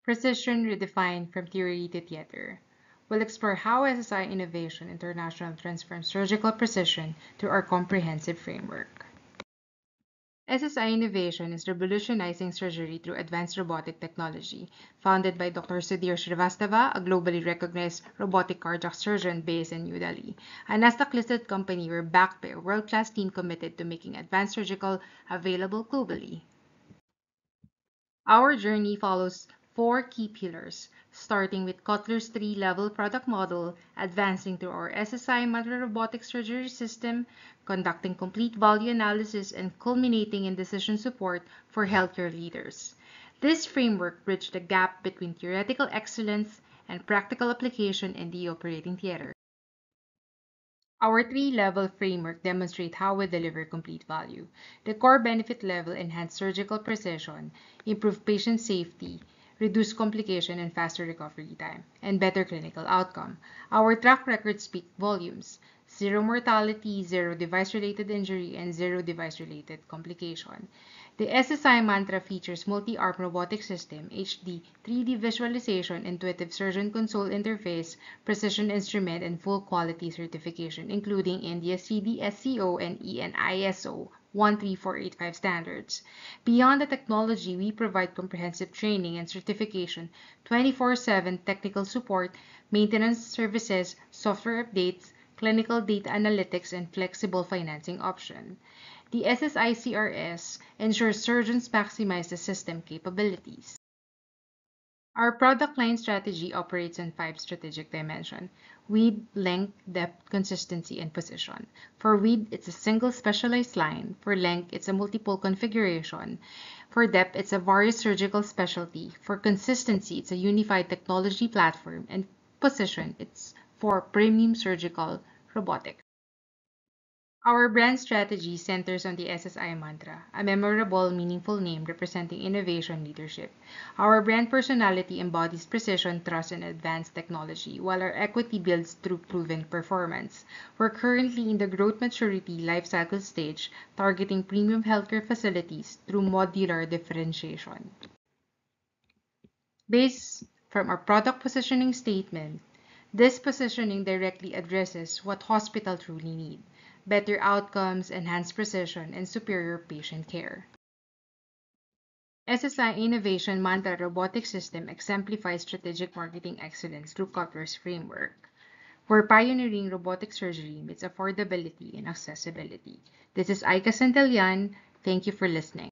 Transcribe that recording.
Precision Redefined from Theory to Theater. We'll explore how SSI Innovation International transforms surgical precision through our comprehensive framework. SSI Innovation is revolutionizing surgery through advanced robotic technology. Founded by Dr. Sudhir Srivastava, a globally recognized robotic cardiac surgeon based in New Delhi. A Nasdaq-listed company, we're backed by a world-class team committed to making advanced surgical available globally. Our journey follows four key pillars, starting with Kotler's three-level product model, advancing through our SSI Mantra robotic surgery system, conducting complete value analysis, and culminating in decision support for healthcare leaders. This framework bridged the gap between theoretical excellence and practical application in the operating theater. Our three-level framework demonstrates how we deliver complete value. The core benefit level enhanced surgical precision, improved patient safety, reduced complication and faster recovery time, and better clinical outcome. Our track record speaks volumes. Zero mortality, zero device-related injury, and zero device-related complication. The SSI Mantra features multi-arm robotic system, HD, 3D visualization, intuitive surgeon console interface, precision instrument, and full quality certification, including India CDSCO and EN ISO 13485 standards. Beyond the technology, we provide comprehensive training and certification, 24/7 technical support, maintenance services, software updates, clinical data analytics, and flexible financing option. The SSICRS ensures surgeons maximize the system capabilities. Our product line strategy operates on five strategic dimensions: width, length, depth, consistency, and position. For width, it's a single specialized line. For length, it's a multiple configuration. For depth, it's a various surgical specialty. For consistency, it's a unified technology platform. And position, it's for premium surgical robotics. Our brand strategy centers on the SSI Mantra, a memorable, meaningful name representing innovation leadership. Our brand personality embodies precision, trust, and advanced technology, while our equity builds through proven performance. We're currently in the growth maturity lifecycle stage, targeting premium healthcare facilities through modular differentiation. Based from our product positioning statement, this positioning directly addresses what hospitals truly need: better outcomes, enhanced precision, and superior patient care. SSI Innovation Mantra Robotic System exemplifies strategic marketing excellence through Cutler's framework. We're pioneering robotic surgery meets affordability and accessibility. This is Aika Santillan. Thank you for listening.